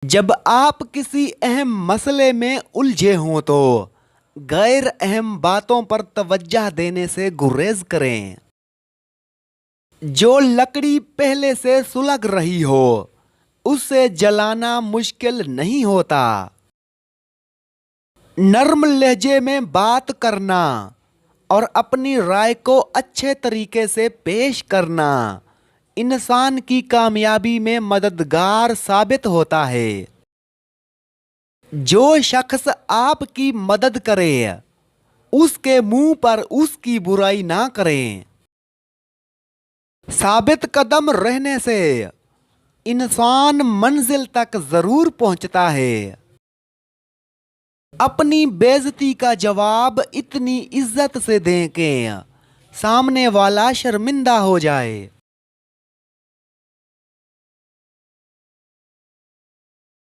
جب آپ کسی اہم مسئلے میں الجھے ہوں تو غیر اہم باتوں پر توجہ دینے سے گریز کریں۔ جو لکڑی پہلے سے سلگ رہی ہو اسے جلانا مشکل نہیں ہوتا۔ نرم لہجے میں بات کرنا اور اپنی رائے کو اچھے طریقے سے پیش کرنا انسان کی کامیابی میں مددگار ثابت ہوتا ہے۔ جو شخص آپ کی مدد کرے اس کے منہ پر اس کی برائی نہ کریں۔ ثابت قدم رہنے سے انسان منزل تک ضرور پہنچتا ہے۔ اپنی بے عزتی کا جواب اتنی عزت سے دیں کہ سامنے والا شرمندہ ہو جائے۔